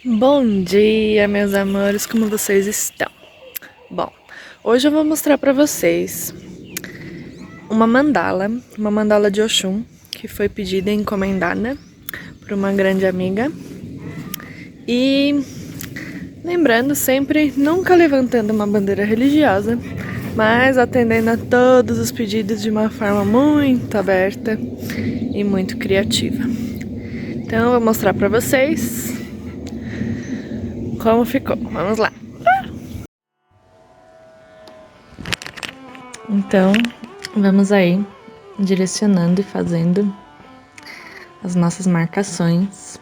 Bom dia, meus amores, como vocês estão? Bom, hoje eu vou mostrar pra vocês uma mandala de Oxum, que foi pedida e encomendada por uma grande amiga. E lembrando sempre, nunca levantando uma bandeira religiosa, mas atendendo a todos os pedidos de uma forma muito aberta e muito criativa. Então eu vou mostrar pra vocês como ficou. Vamos lá! Então, vamos aí direcionando e fazendo as nossas marcações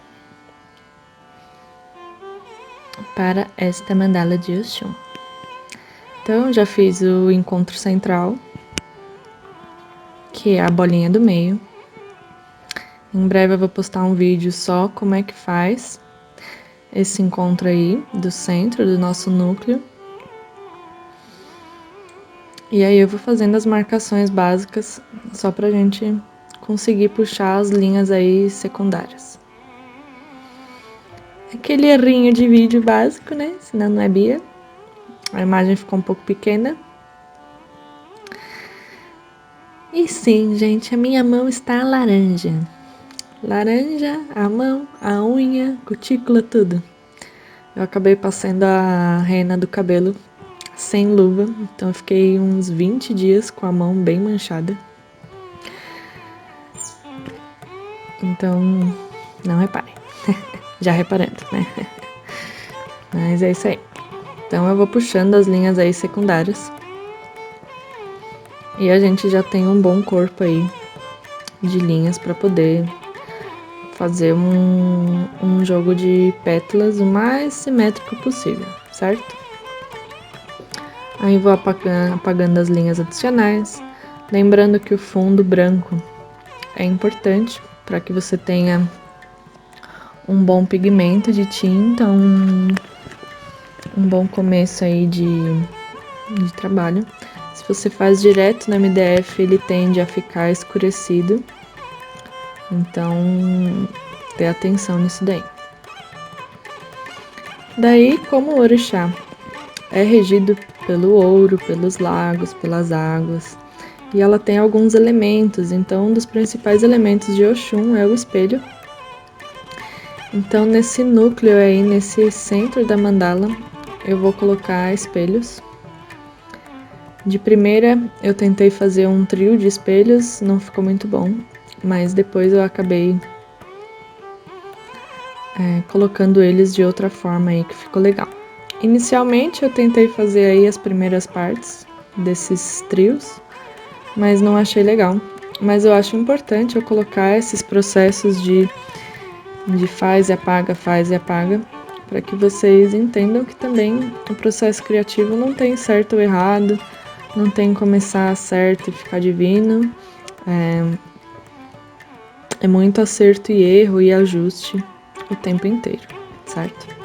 para esta mandala de Oxum. Então, já fiz o encontro central, que é a bolinha do meio. Em breve eu vou postar um vídeo só como é que faz esse encontro aí do centro do nosso núcleo. E aí eu vou fazendo as marcações básicas só pra gente conseguir puxar as linhas aí secundárias. Aquele errinho de vídeo básico, né? Senão não é Bia. A imagem ficou um pouco pequena. E sim, gente, a minha mão está laranja. Laranja, a mão, a unha, cutícula, tudo. Eu acabei passando a rena do cabelo sem luva, então eu fiquei uns 20 dias com a mão bem manchada. Então, não reparem. Já reparando, né? Mas é isso aí. Então eu vou puxando as linhas aí secundárias. E a gente já tem um bom corpo aí de linhas para poder fazer um jogo de pétalas o mais simétrico possível, certo? Aí vou apagando as linhas adicionais, lembrando que o fundo branco é importante para que você tenha um bom pigmento de tinta, um bom começo aí de trabalho. Se você faz direto no MDF, ele tende a ficar escurecido, então dê atenção nisso daí. Daí, como o orixá é regido pelo ouro, pelos lagos, pelas águas, e ela tem alguns elementos, então um dos principais elementos de Oxum é o espelho. Então nesse núcleo aí, nesse centro da mandala, eu vou colocar espelhos. De primeira eu tentei fazer um trio de espelhos, não ficou muito bom, mas depois eu acabei colocando eles de outra forma aí que ficou legal. Inicialmente eu tentei fazer aí as primeiras partes desses trios, mas não achei legal. Mas eu acho importante eu colocar esses processos de faz e apaga, para que vocês entendam que também o processo criativo não tem certo ou errado, não tem começar certo e ficar divino. É muito acerto e erro e ajuste o tempo inteiro, certo?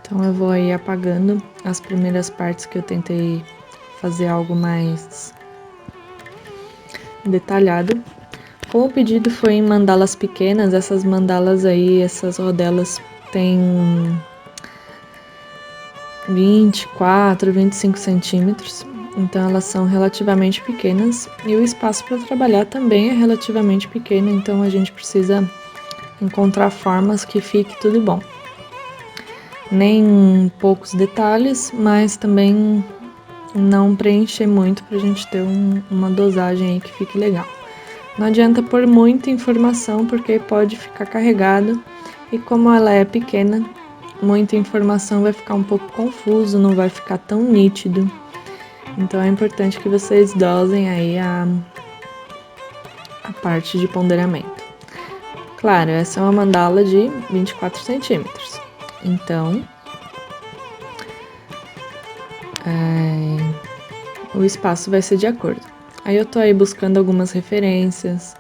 Então eu vou aí apagando as primeiras partes que eu tentei fazer algo mais detalhado. Como o pedido foi em mandalas pequenas, essas mandalas aí, essas rodelas têm 24, 25 centímetros, então elas são relativamente pequenas e o espaço para trabalhar também é relativamente pequeno, então a gente precisa encontrar formas que fique tudo bom. Nem poucos detalhes, mas também não preencher muito para a gente ter uma dosagem aí que fique legal. Não adianta pôr muita informação porque pode ficar carregado e como ela é pequena, muita informação vai ficar um pouco confuso, não vai ficar tão nítido. Então é importante que vocês dosem aí a parte de ponderamento. Claro, essa é uma mandala de 24 centímetros. Então, o espaço vai ser de acordo. Aí eu tô aí buscando algumas referências.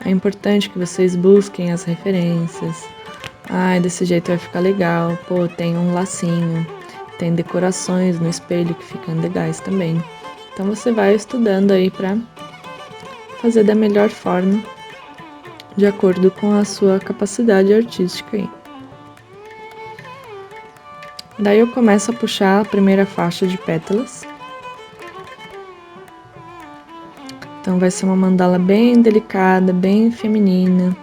É importante que vocês busquem as referências. Ai, desse jeito vai ficar legal. Pô, tem um lacinho, tem decorações no espelho que ficam legais também. Então você vai estudando aí pra fazer da melhor forma, de acordo com a sua capacidade artística aí. Daí eu começo a puxar a primeira faixa de pétalas. Então vai ser uma mandala bem delicada, bem feminina.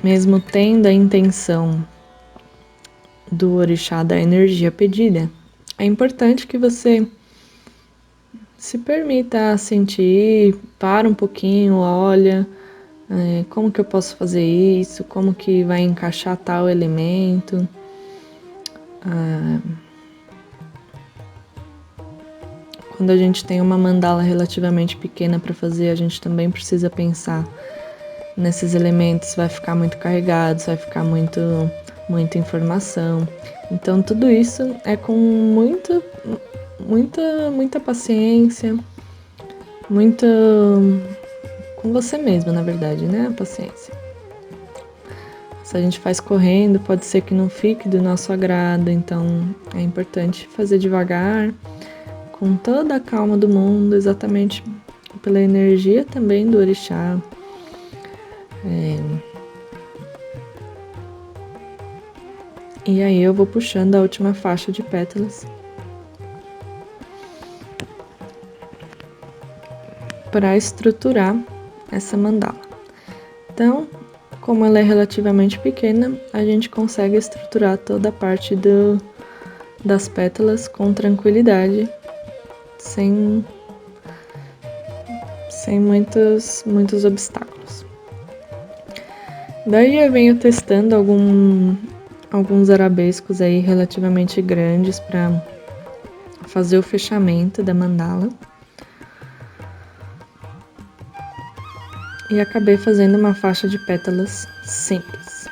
Mesmo tendo a intenção do orixá da energia pedida, é importante que você se permita sentir, para um pouquinho, olha, como que eu posso fazer isso, como que vai encaixar tal elemento. Quando a gente tem uma mandala relativamente pequena para fazer, a gente também precisa pensar nesses elementos, vai ficar muito carregado, vai ficar muita informação. Então tudo isso é com muita paciência, com você mesmo, na verdade, né? A paciência. Se a gente faz correndo, pode ser que não fique do nosso agrado, então é importante fazer devagar, com toda a calma do mundo, exatamente pela energia também do orixá. E aí eu vou puxando a última faixa de pétalas para estruturar essa mandala. Então, como ela é relativamente pequena, a gente consegue estruturar toda a parte das pétalas com tranquilidade, sem muitos obstáculos. Daí eu venho testando alguns arabescos aí relativamente grandes para fazer o fechamento da mandala. E acabei fazendo uma faixa de pétalas simples.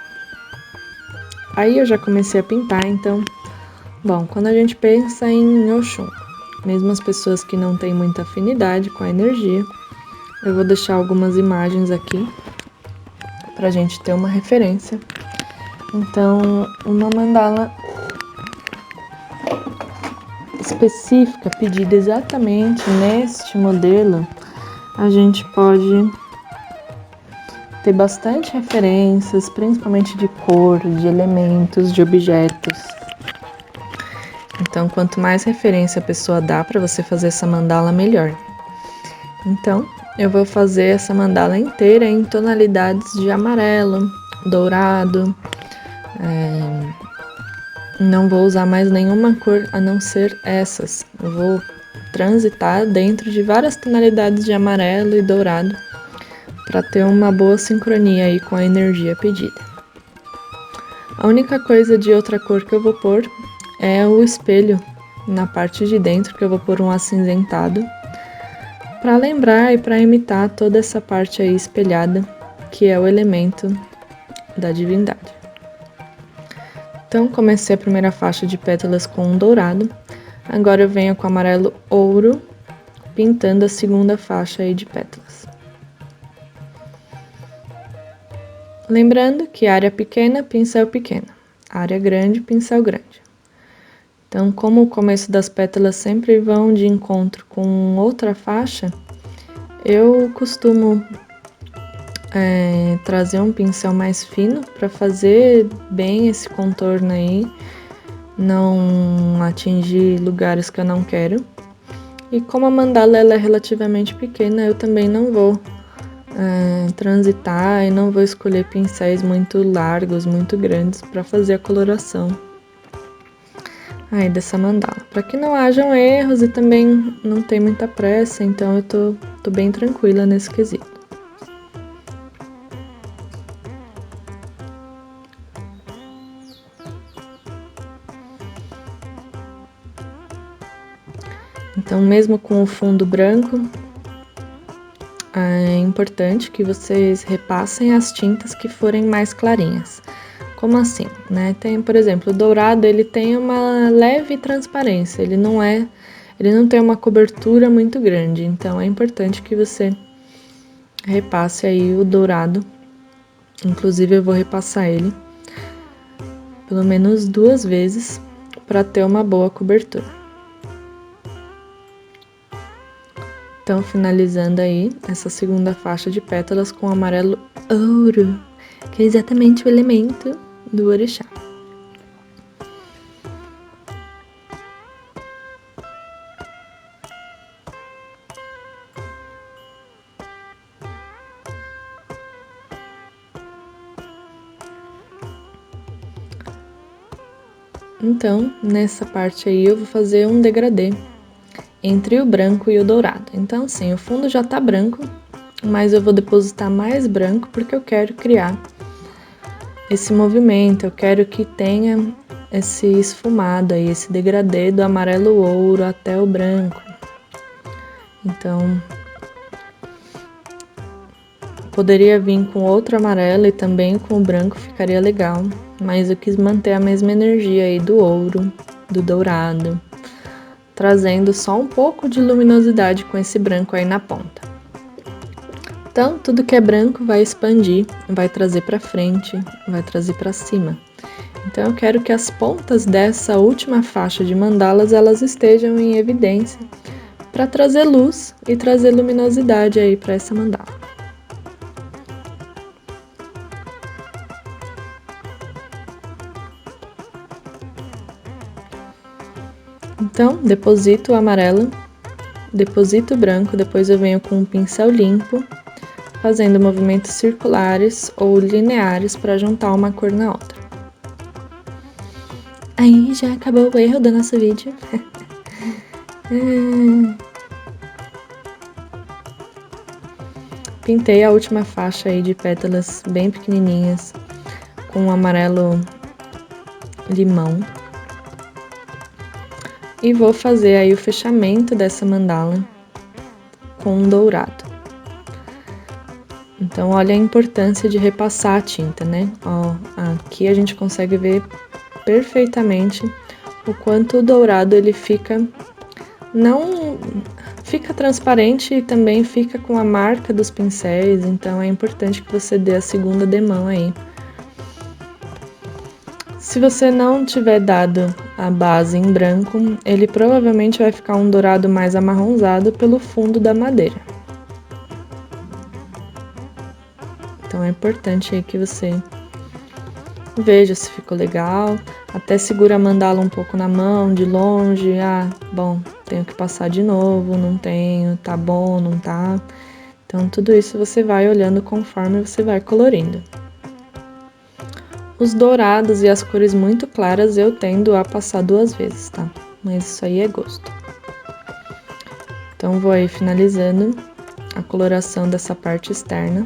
Aí eu já comecei a pintar, então, bom, quando a gente pensa em Oxum, mesmo as pessoas que não têm muita afinidade com a energia, eu vou deixar algumas imagens aqui pra gente ter uma referência. Então, uma mandala específica, pedida exatamente neste modelo, a gente pode ter bastante referências, principalmente de cor, de elementos, de objetos. Então, quanto mais referência a pessoa dá para você fazer essa mandala, melhor. Então, eu vou fazer essa mandala inteira em tonalidades de amarelo, dourado. Não vou usar mais nenhuma cor a não ser essas. Eu vou transitar dentro de várias tonalidades de amarelo e dourado para ter uma boa sincronia aí com a energia pedida. A única coisa de outra cor que eu vou pôr é o espelho na parte de dentro, que eu vou pôr um acinzentado, para lembrar e para imitar toda essa parte aí espelhada, que é o elemento da divindade. Então, comecei a primeira faixa de pétalas com um dourado, agora eu venho com amarelo ouro, pintando a segunda faixa aí de pétalas. Lembrando que área pequena, pincel pequeno, área grande, pincel grande. Então, como o começo das pétalas sempre vão de encontro com outra faixa, eu costumo trazer um pincel mais fino para fazer bem esse contorno aí, não atingir lugares que eu não quero. E como a mandala ela é relativamente pequena, eu também não vou transitar e não vou escolher pincéis muito largos, muito grandes para fazer a coloração aí dessa mandala, para que não hajam erros e também não tem muita pressa, então eu tô bem tranquila nesse quesito. Então, mesmo com o fundo branco, é importante que vocês repassem as tintas que forem mais clarinhas. Como assim, né? Tem, por exemplo, o dourado, ele tem uma leve transparência, ele não tem uma cobertura muito grande, então é importante que você repasse aí o dourado. Inclusive eu vou repassar ele pelo menos 2 vezes para ter uma boa cobertura. Então, finalizando aí essa segunda faixa de pétalas com amarelo ouro, que é exatamente o elemento do orixá. Então, nessa parte aí eu vou fazer um degradê entre o branco e o dourado. Então, sim, o fundo já tá branco, mas eu vou depositar mais branco porque eu quero criar esse movimento, eu quero que tenha esse esfumado aí, esse degradê do amarelo ouro até o branco. Então, poderia vir com outro amarelo e também com o branco ficaria legal, mas eu quis manter a mesma energia aí do ouro, do dourado, trazendo só um pouco de luminosidade com esse branco aí na ponta. Então, tudo que é branco vai expandir, vai trazer para frente, vai trazer para cima. Então, eu quero que as pontas dessa última faixa de mandalas, elas estejam em evidência para trazer luz e trazer luminosidade aí para essa mandala. Então, deposito o amarelo, deposito o branco, depois eu venho com um pincel limpo, fazendo movimentos circulares ou lineares para juntar uma cor na outra. Aí já acabou o erro do nosso vídeo. Pintei a última faixa aí de pétalas bem pequenininhas com um amarelo limão. E vou fazer aí o fechamento dessa mandala com um dourado. Então, olha a importância de repassar a tinta, né? Ó, aqui a gente consegue ver perfeitamente o quanto o dourado ele não fica transparente e também fica com a marca dos pincéis, então é importante que você dê a segunda demão aí. Se você não tiver dado a base em branco, ele provavelmente vai ficar um dourado mais amarronzado pelo fundo da madeira. Então é importante aí que você veja se ficou legal, até segura a mandala um pouco na mão, de longe, bom, tenho que passar de novo, não tenho, tá bom, não tá. Então tudo isso você vai olhando conforme você vai colorindo. Os dourados e as cores muito claras eu tendo a passar 2 vezes, tá? Mas isso aí é gosto. Então vou aí finalizando a coloração dessa parte externa.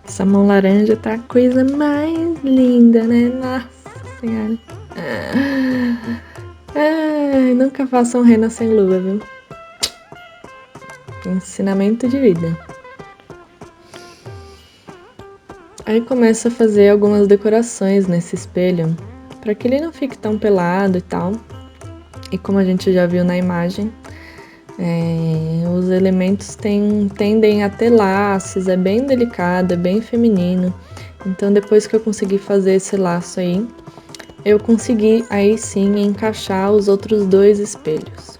Essa mão laranja tá a coisa mais linda, né? Nossa Senhora. Ai, nunca façam rena sem lua, viu? Ensinamento de vida. Aí começo a fazer algumas decorações nesse espelho, para que ele não fique tão pelado e tal. E como a gente já viu na imagem, os elementos tendem a ter laços, é bem delicado, é bem feminino. Então depois que eu consegui fazer esse laço aí, eu consegui aí sim encaixar os outros 2 espelhos.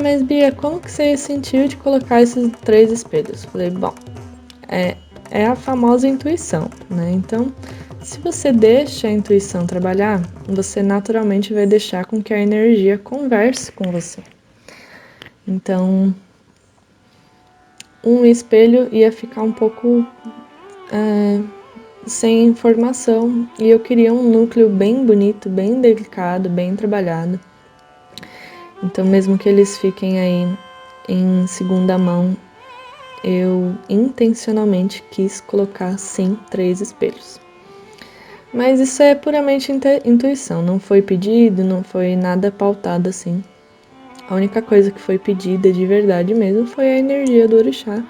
Mas Bia, como que você sentiu de colocar esses 3 espelhos? Falei, bom, é a famosa intuição, né? Então, se você deixa a intuição trabalhar, você naturalmente vai deixar com que a energia converse com você. Então, um espelho ia ficar um pouco sem informação, e eu queria um núcleo bem bonito, bem delicado, bem trabalhado. Então, mesmo que eles fiquem aí em segunda mão, eu intencionalmente quis colocar, sim, 3 espelhos. Mas isso é puramente intuição, não foi pedido, não foi nada pautado assim. A única coisa que foi pedida de verdade mesmo foi a energia do orixá.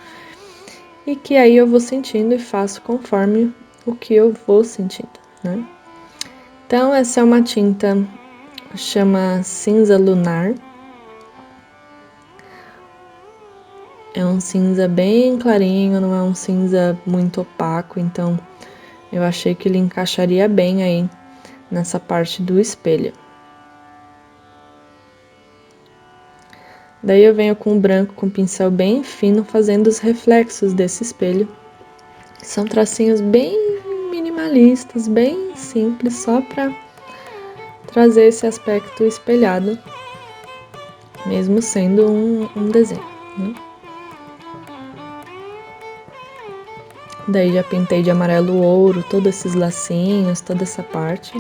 E que aí eu vou sentindo e faço conforme o que eu vou sentindo, né? Então, essa é uma tinta, chama cinza lunar. É um cinza bem clarinho, não é um cinza muito opaco, então eu achei que ele encaixaria bem aí nessa parte do espelho. Daí eu venho com o branco com o pincel bem fino, fazendo os reflexos desse espelho. São tracinhos bem minimalistas, bem simples, só para trazer esse aspecto espelhado, mesmo sendo um desenho, né? Daí já pintei de amarelo ouro todos esses lacinhos, toda essa parte.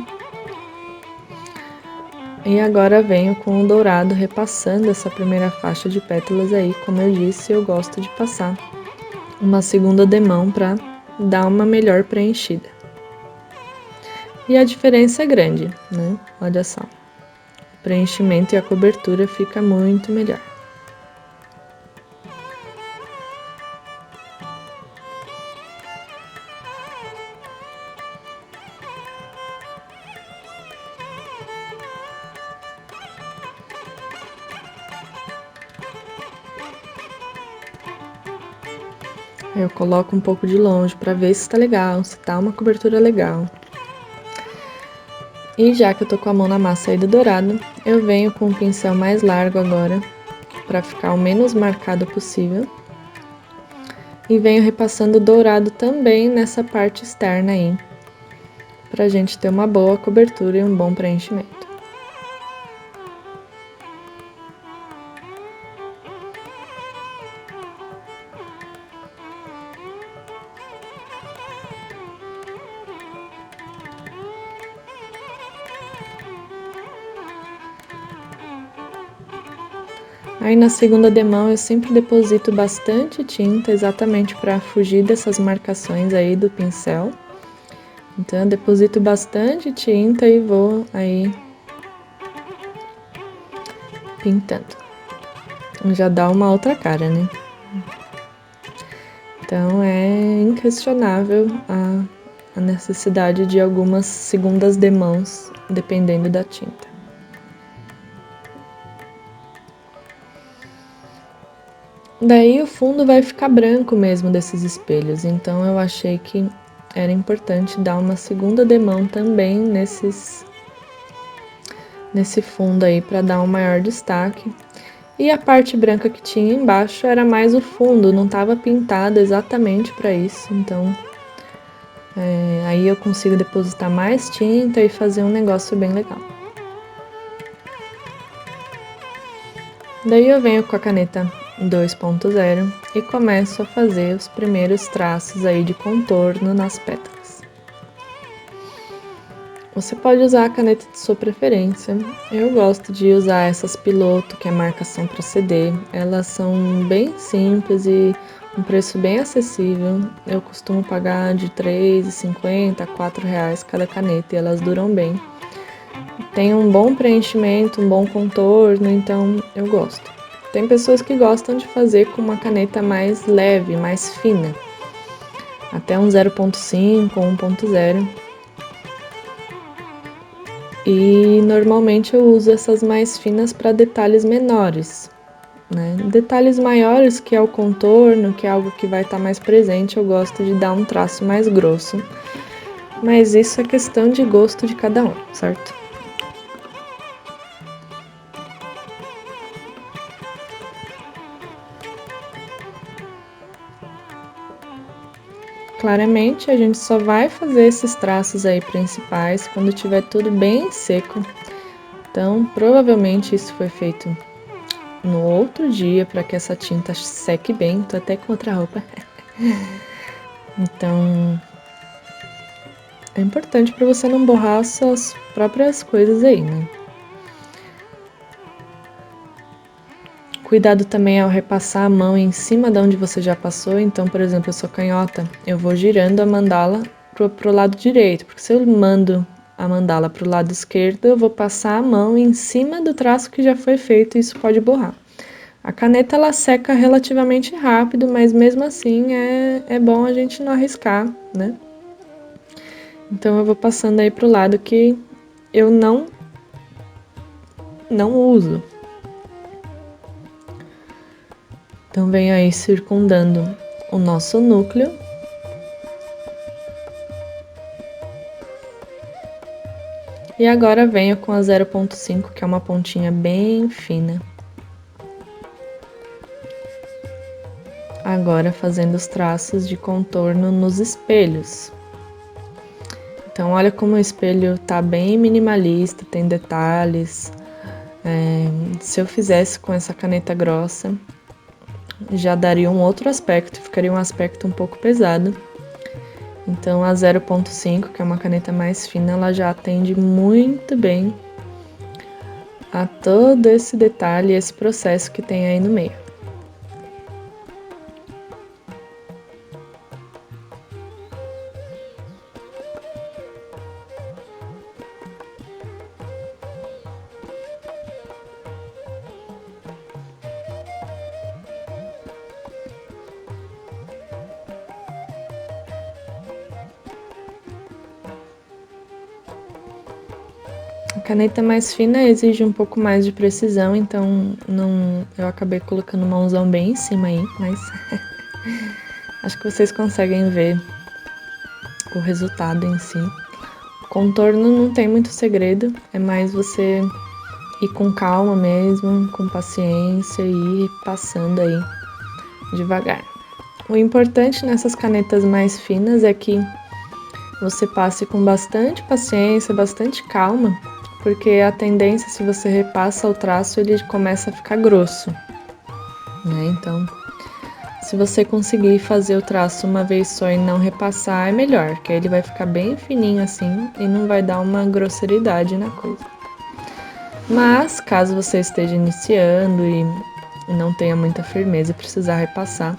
E agora venho com o dourado repassando essa primeira faixa de pétalas aí. Como eu disse, eu gosto de passar uma segunda demão para dar uma melhor preenchida. E a diferença é grande, né? Olha só. O preenchimento e a cobertura fica muito melhor. Eu coloco um pouco de longe para ver se tá legal, se tá uma cobertura legal. E já que eu tô com a mão na massa aí do dourado, eu venho com um pincel mais largo agora, para ficar o menos marcado possível. E venho repassando o dourado também nessa parte externa aí, pra gente ter uma boa cobertura e um bom preenchimento. Aí na segunda demão eu sempre deposito bastante tinta, exatamente para fugir dessas marcações aí do pincel. Então eu deposito bastante tinta e vou aí pintando. Já dá uma outra cara, né? Então é inquestionável a necessidade de algumas segundas demãos, dependendo da tinta. Daí o fundo vai ficar branco mesmo desses espelhos, então eu achei que era importante dar uma segunda demão também nesse fundo aí para dar um maior destaque. E a parte branca que tinha embaixo era mais o fundo, não estava pintada exatamente para isso, então aí eu consigo depositar mais tinta e fazer um negócio bem legal. Daí eu venho com a caneta 2.0 e começo a fazer os primeiros traços aí de contorno nas pétalas. Você pode usar a caneta de sua preferência. Eu gosto de usar essas piloto, que é marcação para CD. Elas são bem simples e um preço bem acessível. Eu costumo pagar de R$ 3,50 a R$ 4 cada caneta e elas duram bem. Tem um bom preenchimento, um bom contorno, então eu gosto. Tem pessoas que gostam de fazer com uma caneta mais leve, mais fina, até um 0.5 ou 1.0. E normalmente eu uso essas mais finas para detalhes menores, né? Detalhes maiores, que é o contorno, que é algo que vai estar mais presente, eu gosto de dar um traço mais grosso. Mas isso é questão de gosto de cada um, certo? Claramente, a gente só vai fazer esses traços aí principais quando tiver tudo bem seco. Então, provavelmente isso foi feito no outro dia para que essa tinta seque bem. Tô até com outra roupa. Então, É importante para você não borrar suas próprias coisas aí, né? Cuidado também ao repassar a mão em cima de onde você já passou. Então, por exemplo, eu sou canhota, eu vou girando a mandala pro lado direito, porque se eu mando a mandala pro lado esquerdo, eu vou passar a mão em cima do traço que já foi feito e isso pode borrar. A caneta ela seca relativamente rápido, mas mesmo assim é bom a gente não arriscar, né? Então eu vou passando aí pro lado que eu não uso. Então venho aí circundando o nosso núcleo. E agora venho com a 0,5, que é uma pontinha bem fina. Agora fazendo os traços de contorno nos espelhos. Então olha como o espelho tá bem minimalista, tem detalhes. Se eu fizesse com essa caneta grossa, já daria um outro aspecto, ficaria um aspecto um pouco pesado. Então a 0,5, que é uma caneta mais fina, ela já atende muito bem a todo esse detalhe, esse processo que tem aí no meio. A caneta mais fina exige um pouco mais de precisão, então eu acabei colocando uma mãozão bem em cima aí, mas acho que vocês conseguem ver o resultado em si. O contorno não tem muito segredo, é mais você ir com calma mesmo, com paciência e ir passando aí devagar. O importante nessas canetas mais finas é que você passe com bastante paciência, bastante calma, porque a tendência, se você repassa o traço, ele começa a ficar grosso, né? Então, se você conseguir fazer o traço uma vez só e não repassar, é melhor, que aí ele vai ficar bem fininho assim e não vai dar uma grosseridade na coisa. Mas, caso você esteja iniciando e não tenha muita firmeza e precisar repassar,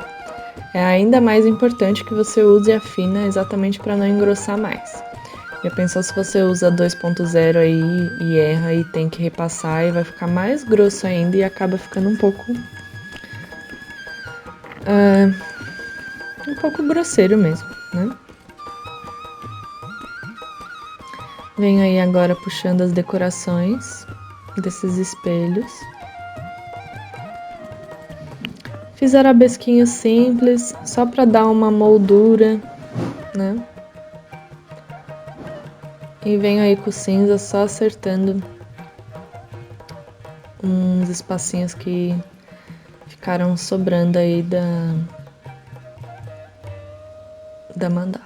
é ainda mais importante que você use a fina exatamente para não engrossar mais. Já pensou se você usa 2.0 aí e erra e tem que repassar e vai ficar mais grosso ainda e acaba ficando um pouco grosseiro mesmo, né? Venho aí agora puxando as decorações desses espelhos. Fiz arabesquinhos simples, só para dar uma moldura, né? E venho aí com cinza só acertando uns espacinhos que ficaram sobrando aí da mandala.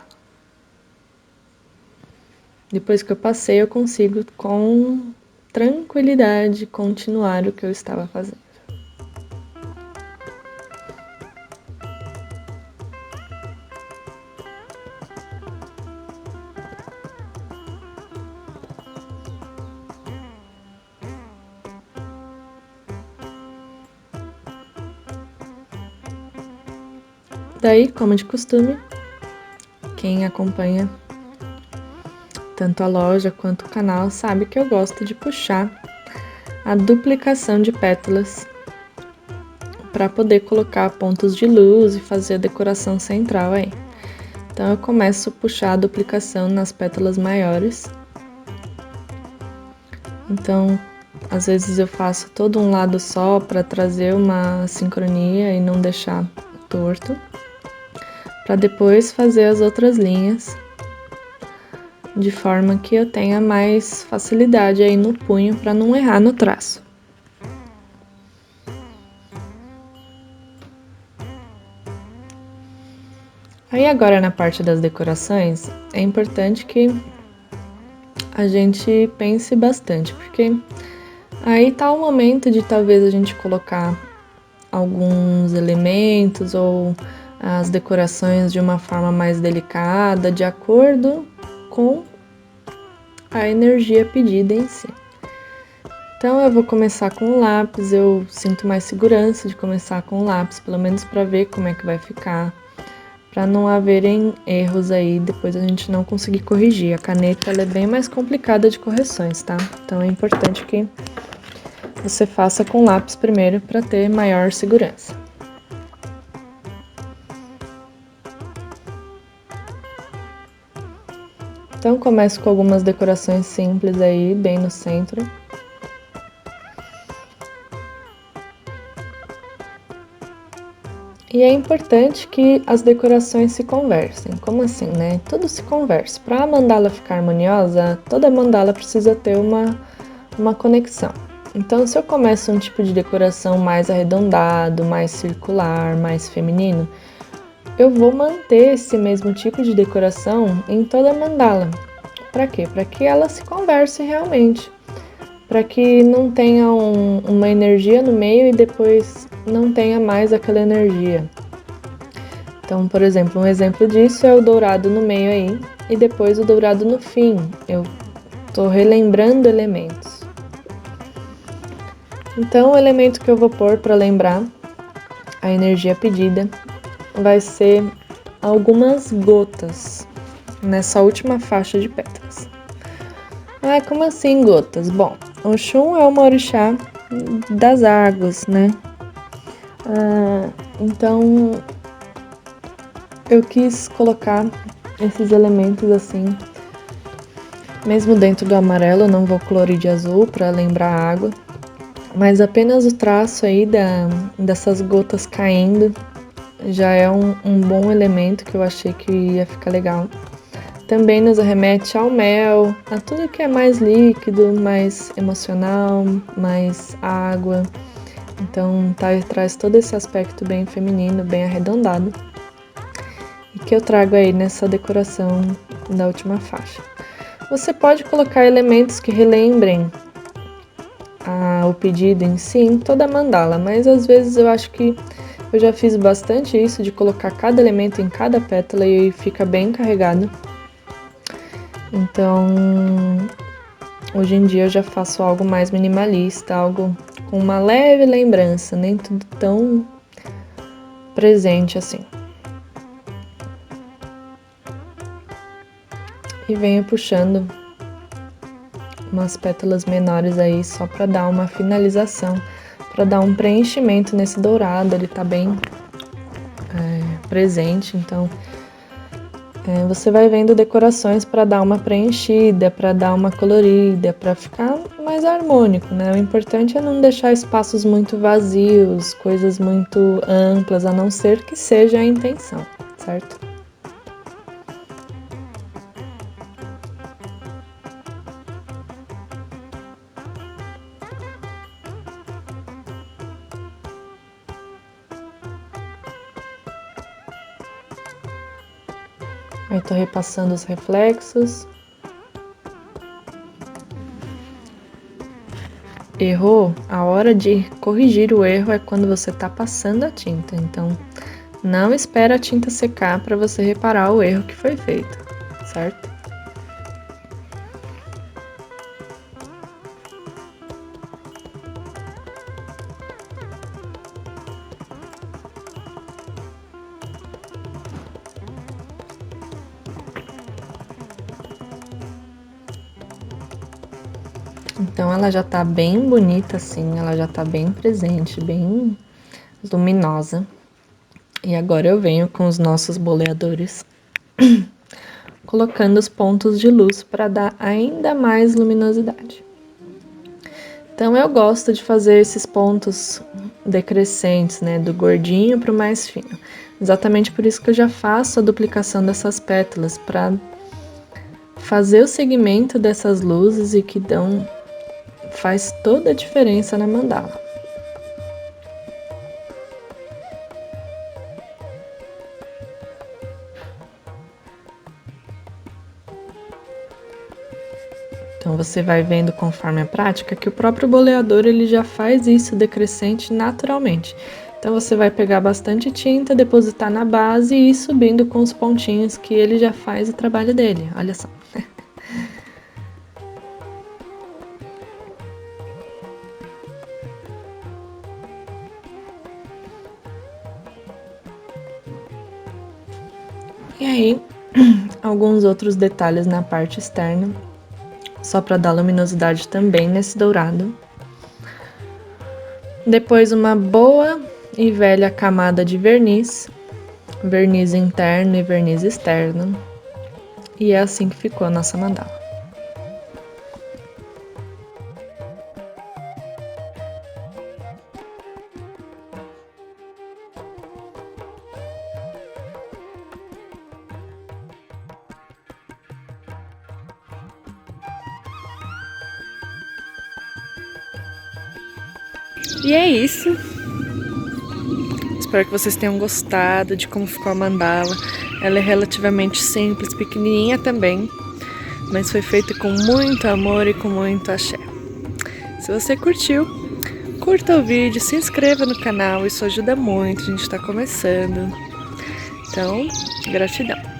Depois que eu passei, eu consigo com tranquilidade continuar o que eu estava fazendo. Daí, como de costume, quem acompanha tanto a loja quanto o canal sabe que eu gosto de puxar a duplicação de pétalas para poder colocar pontos de luz e fazer a decoração central aí. Então eu começo a puxar a duplicação nas pétalas maiores. Então, às vezes eu faço todo um lado só para trazer uma sincronia e não deixar torto, para depois fazer as outras linhas de forma que eu tenha mais facilidade aí no punho para não errar no traço. Aí agora na parte das decorações, é importante que a gente pense bastante, porque aí tá o momento de talvez a gente colocar alguns elementos ou as decorações de uma forma mais delicada, de acordo com a energia pedida em si. Então eu vou começar com o lápis, eu sinto mais segurança de começar com o lápis, pelo menos para ver como é que vai ficar, para não haverem erros aí, depois a gente não conseguir corrigir. A caneta ela é bem mais complicada de correções, tá? Então é importante que você faça com lápis primeiro para ter maior segurança. Então começo com algumas decorações simples aí, bem no centro. E é importante que as decorações se conversem. Como assim, né? Tudo se conversa. Para a mandala ficar harmoniosa, toda mandala precisa ter uma conexão. Então, se eu começo um tipo de decoração mais arredondado, mais circular, mais feminino, eu vou manter esse mesmo tipo de decoração em toda a mandala. Para quê? Para que ela se converse realmente. Para que não tenha uma energia no meio e depois não tenha mais aquela energia. Então, por exemplo, um exemplo disso é o dourado no meio aí e depois o dourado no fim. Eu estou relembrando elementos. Então, o elemento que eu vou pôr para lembrar a energia pedida vai ser algumas gotas nessa última faixa de pétalas. Ah, como assim gotas? Bom, Oxum é o orixá das águas, né? Então eu quis colocar esses elementos assim, mesmo dentro do amarelo, eu não vou colorir de azul para lembrar a água, mas apenas o traço aí dessas gotas caindo já é um bom elemento que eu achei que ia ficar legal. Também nos remete ao mel, a tudo que é mais líquido, mais emocional, mais água. Então traz todo esse aspecto bem feminino, bem arredondado. E que eu trago aí nessa decoração da última faixa. Você pode colocar elementos que relembrem o pedido em si em toda a mandala, mas às vezes eu acho que eu já fiz bastante isso, de colocar cada elemento em cada pétala e fica bem carregado. Então, hoje em dia eu já faço algo mais minimalista, algo com uma leve lembrança, nem tudo tão presente assim. E venho puxando umas pétalas menores aí só para dar uma finalização, para dar um preenchimento nesse dourado, ele tá bem presente, então você vai vendo decorações para dar uma preenchida, para dar uma colorida, para ficar mais harmônico, né? O importante é não deixar espaços muito vazios, coisas muito amplas, a não ser que seja a intenção, certo? Aí tô repassando os reflexos. Errou? A hora de corrigir o erro é quando você tá passando a tinta. Então, não espera a tinta secar para você reparar o erro que foi feito, certo? Então ela já tá bem bonita assim, ela já tá bem presente, bem luminosa. E agora eu venho com os nossos boleadores, colocando os pontos de luz para dar ainda mais luminosidade. Então eu gosto de fazer esses pontos decrescentes, né, do gordinho para o mais fino. Exatamente por isso que eu já faço a duplicação dessas pétalas, para fazer o segmento dessas luzes e que faz toda a diferença na mandala. Então você vai vendo conforme a prática que o próprio boleador ele já faz isso decrescente naturalmente. Então você vai pegar bastante tinta, depositar na base e ir subindo com os pontinhos que ele já faz o trabalho dele, olha só. E aí, alguns outros detalhes na parte externa, só para dar luminosidade também nesse dourado. Depois uma boa e velha camada de verniz interno e verniz externo. E é assim que ficou a nossa mandala. E é isso. Espero que vocês tenham gostado de como ficou a mandala. Ela é relativamente simples, pequenininha também, mas foi feita com muito amor e com muito axé. Se você curtiu, curta o vídeo, se inscreva no canal, isso ajuda muito, a gente está começando. Então, gratidão!